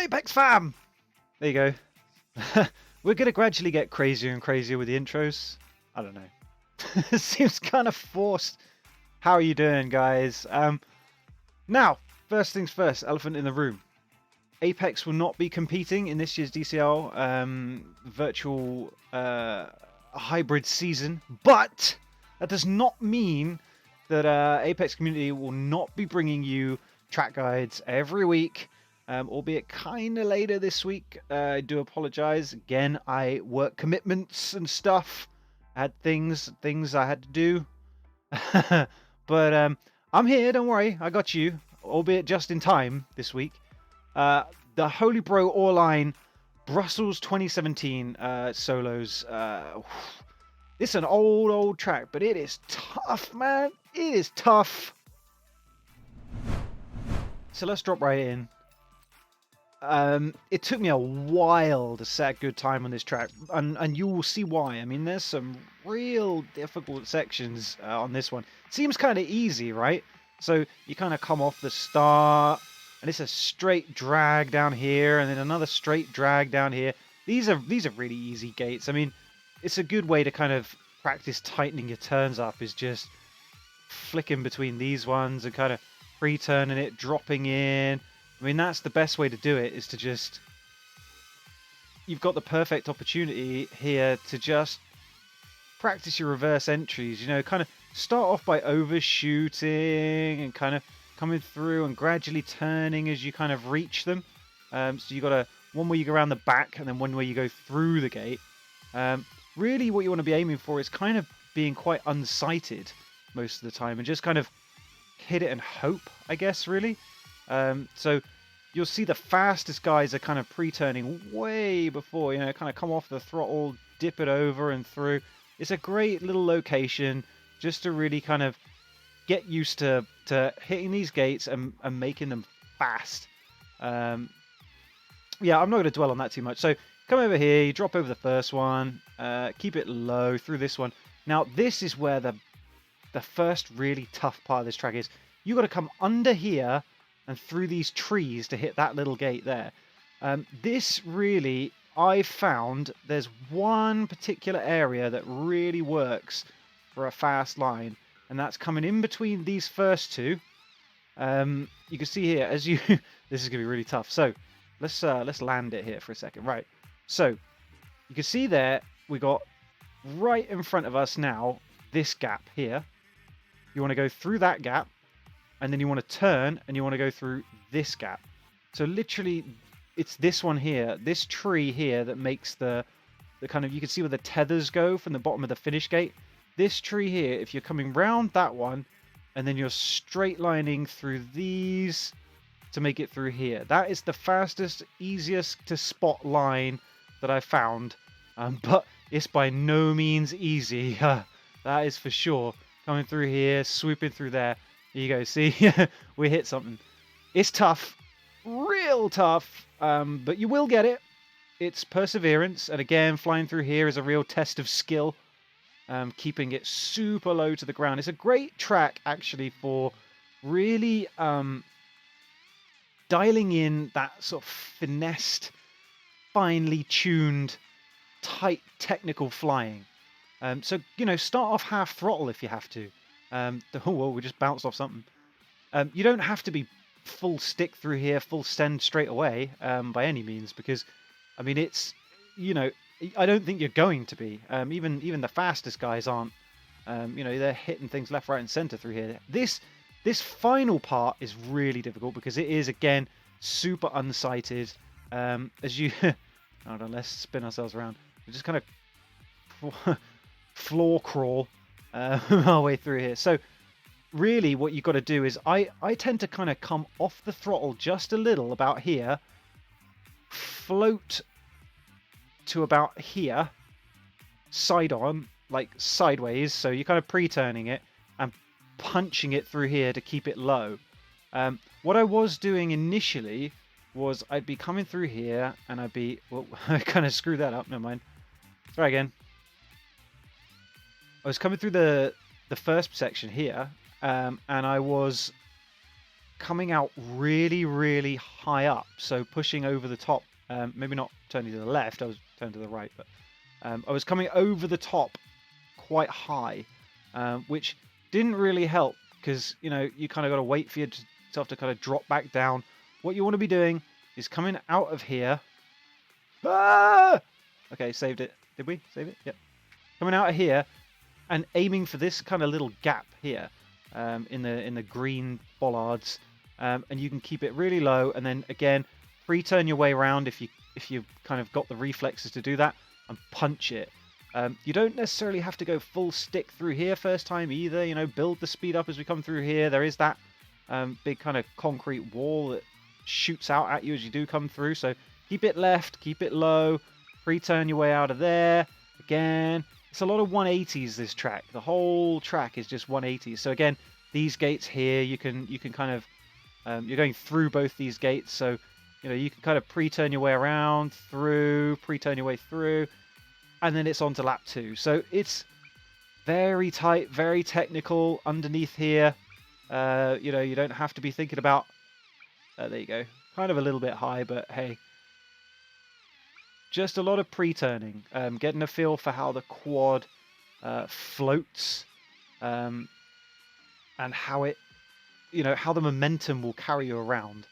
FLYAPEX fam! There you go. We're going to gradually get crazier and crazier with the intros. I don't know. It seems kind of forced. How are you doing, guys? Now, first things first, elephant in the room. Apex will not be competing in this year's DCL virtual hybrid season, but that does not mean that Apex community will not be bringing you track guides every week, albeit kind of later this week. I do apologize. Again, I work commitments and stuff. I had things I had to do. But I'm here, don't worry. I got you, albeit just in time this week. The HolyBro AULINE Brussels 2017 solos. It's an old track, but it is tough, man. It is tough. So let's drop right in. It took me a while to set a good time on this track, and you will see why. I mean, there's some real difficult sections on this one. It seems kind of easy, right? So you kind of come off the start, and it's a straight drag down here, and then another straight drag down here. These are really easy gates. I mean, it's a good way to kind of practice tightening your turns up, is just flicking between these ones and kind of pre-turning it, dropping in. I mean, that's the best way to do it, is to just... You've got the perfect opportunity here to just practice your reverse entries, you know, kind of start off by overshooting and kind of coming through and gradually turning as you kind of reach them. So you got one where you go around the back and then one where you go through the gate. Really what you want to be aiming for is kind of being quite unsighted most of the time and just kind of hit it and hope, I guess, really. So you'll see the fastest guys are kind of pre-turning way before, you know, kind of come off the throttle, dip it over and through. It's a great little location just to really kind of get used to hitting these gates and making them fast. Yeah, I'm not going to dwell on that too much. So come over here, you drop over the first one, keep it low through this one. Now, this is where the first really tough part of this track is. You got to come under here and through these trees to hit that little gate there. This really, I've found, there's one particular area that really works for a fast line, and that's coming in between these first two. You can see here, as you, this is gonna be really tough. So let's land it here for a second. Right. So you can see there, we got right in front of us now this gap here. You want to go through that gap, and then you want to turn and you want to go through this gap. So literally, it's this one here, this tree here, that makes the kind of, you can see where the tethers go from the bottom of the finish gate. This tree here, if you're coming round that one, and then you're straight lining through these to make it through here. That is the fastest, easiest to spot line that I've found. But it's by no means easy. That is for sure. Coming through here, swooping through there. There you go, see? We hit something. It's tough. Real tough. But you will get it. It's perseverance. And again, flying through here is a real test of skill. Keeping it super low to the ground. It's a great track, actually, for really dialing in that sort of finessed, finely tuned, tight technical flying. So, you know, start off half throttle if you have to. Oh, well, we just bounced off something. You don't have to be full stick through here, full send straight away, by any means, because, I mean, it's, you know, I don't think you're going to be. Even the fastest guys aren't. You know, they're hitting things left, right, and center through here. This final part is really difficult because it is, again, super unsighted. As you, hold on, let's spin ourselves around. We just kind of floor crawl our way through here. So really what you've got to do is I tend to kind of come off the throttle just a little, about here, float to about here, side on, like sideways, so you're kind of pre-turning it and punching it through here to keep it low. What I was doing initially was I'd be coming through here and I'd be, well, I kind of screwed that up, never mind. Try again. I was coming through the first section here, and I was coming out really, really high up. So pushing over the top, maybe not turning to the left, I was turning to the right, but I was coming over the top quite high, which didn't really help because, you know, you kind of got to wait for yourself to kind of drop back down. What you want to be doing is coming out of here. Ah! Okay, saved it. Did we save it? Yep. Coming out of here and aiming for this kind of little gap here in the green bollards, and you can keep it really low, and then again pre-turn your way around if you kind of got the reflexes to do that, and punch it. You don't necessarily have to go full stick through here first time either. You know, build the speed up as we come through here. There is that big kind of concrete wall that shoots out at you as you do come through, so keep it left, keep it low, pre-turn your way out of there. Again, it's a lot of 180s, this track. The whole track is just 180s. So again, these gates here, you can kind of, you're going through both these gates, so you know, you can kind of pre-turn your way around, through, pre-turn your way through, and then it's on to lap 2. So it's very tight, very technical underneath here. You know, you don't have to be thinking about, there you go, kind of a little bit high, but hey. Just a lot of pre-turning, getting a feel for how the quad floats, and how it, you know, how the momentum will carry you around.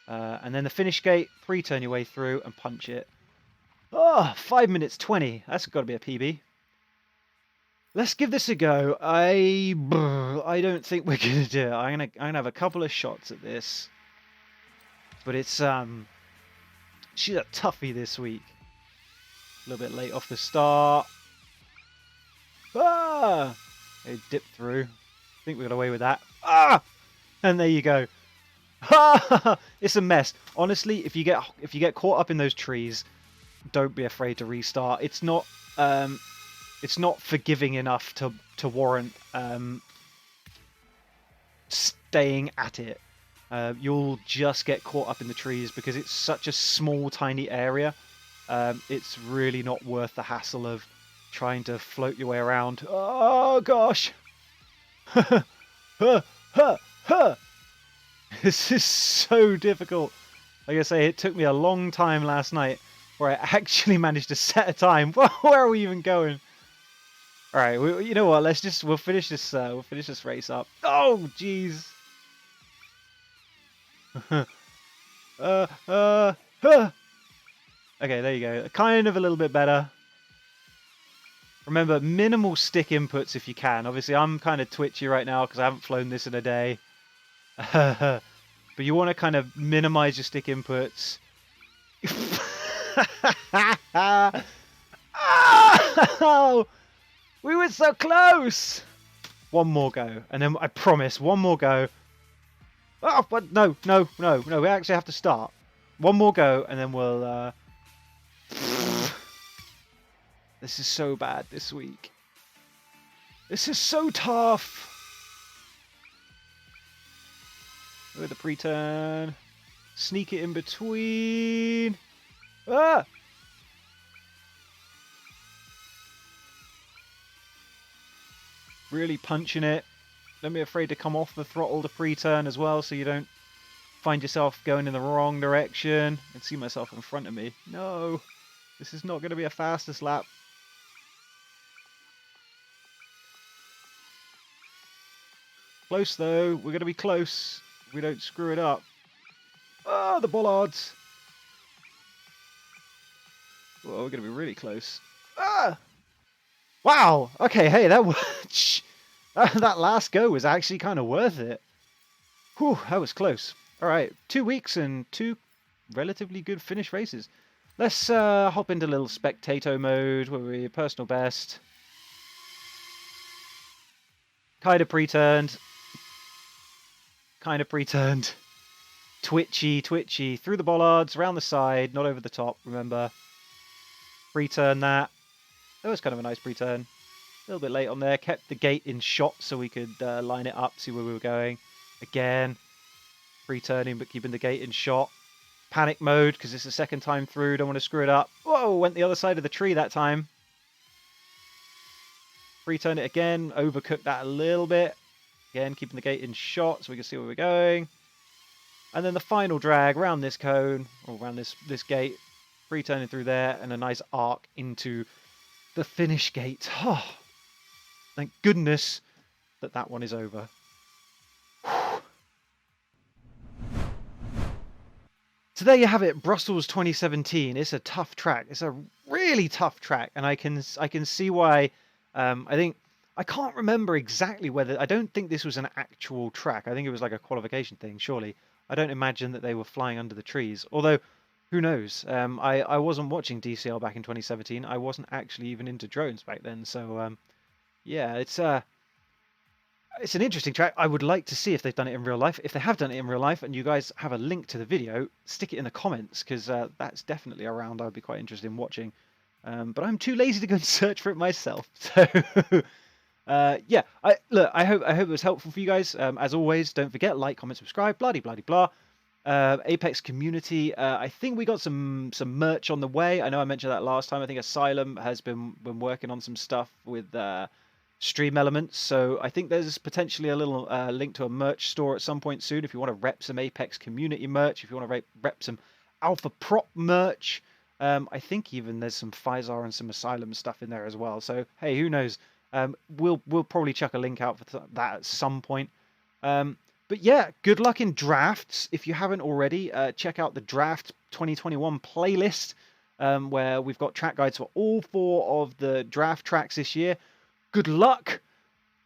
And then the finish gate, pre-turn your way through and punch it. Oh, 5 minutes 20. That's got to be a PB. Let's give this a go. I don't think we're gonna do it. I'm gonna have a couple of shots at this, but it's she's a toughie this week. A little bit late off the start. Ah! It dipped through. I think we got away with that. Ah! And there you go. Ah! It's a mess. Honestly, if you get caught up in those trees, don't be afraid to restart. It's not forgiving enough to warrant staying at it. You'll just get caught up in the trees because it's such a small, tiny area. It's really not worth the hassle of trying to float your way around. Oh, gosh. This is so difficult. Like I say, it took me a long time last night where I actually managed to set a time. Where are we even going? All right, you know what? We'll finish this race up. Oh, jeez. Okay, there you go. Kind of a little bit better. Remember, minimal stick inputs if you can. Obviously, I'm kind of twitchy right now because I haven't flown this in a day. But you want to kind of minimize your stick inputs. Oh, we were so close. One more go, and then I promise, one more go. Oh, but no. We actually have to start. One more go, and then we'll... This is so bad this week. This is so tough. With the pre-turn. Sneak it in between. Ah! Really punching it. Don't be afraid to come off the throttle to pre-turn as well, so you don't find yourself going in the wrong direction. I can see myself in front of me. No, this is not going to be a fastest lap. Close though. We're going to be close. We don't screw it up. Oh, the bollards. Well, we're going to be really close. Ah! Wow. Okay. Hey, that last go was actually kind of worth it. Whew, that was close. All right, 2 weeks and 2 relatively good finish races. Let's hop into a little spectator mode where we're personal best. Kind of pre-turned. Kind of pre-turned. Twitchy. Through the bollards, around the side, not over the top, remember. Pre-turn that. That was kind of a nice pre-turn. A little bit late on there. Kept the gate in shot so we could line it up, see where we were going. Again, pre-turning but keeping the gate in shot. Panic mode because it's the second time through. Don't want to screw it up. Whoa, went the other side of the tree that time. Pre-turn it again. Overcooked that a little bit. Again, keeping the gate in shot so we can see where we're going. And then the final drag around this cone, or around this gate, free turning through there, and a nice arc into the finish gate. Oh, thank goodness that one is over. So there you have it, Brussels 2017. It's a tough track. It's a really tough track, and I can see why. I can't remember exactly whether. I don't think this was an actual track. I think it was like a qualification thing. Surely, I don't imagine that they were flying under the trees. Although, who knows? I wasn't watching DCL back in 2017. I wasn't actually even into drones back then. So yeah, it's an interesting track. I would like to see if they've done it in real life. If they have done it in real life and you guys have a link to the video, stick it in the comments, because that's definitely around. I'd be quite interested in watching. But I'm too lazy to go and search for it myself. So yeah, I hope it was helpful for you guys. As always, don't forget, like, comment, subscribe, blah. Apex community. I think we got some merch on the way. I know I mentioned that last time. I think Asylum has been working on some stuff with stream elements, so I think there's potentially a little link to a merch store at some point soon if you want to rep some Apex community merch, if you want to rep some Alpha Prop merch. I think even there's some Physar and some Asylum stuff in there as well, so hey, who knows. We'll probably chuck a link out for that at some point. But yeah, good luck in drafts. If you haven't already, check out the Draft 2021 playlist, where we've got track guides for all 4 of the draft tracks this year. Good luck.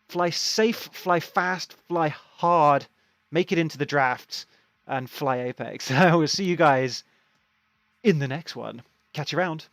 Fly safe, fly fast, fly hard. Make it into the drafts and fly Apex. I will see you guys in the next one. Catch you around.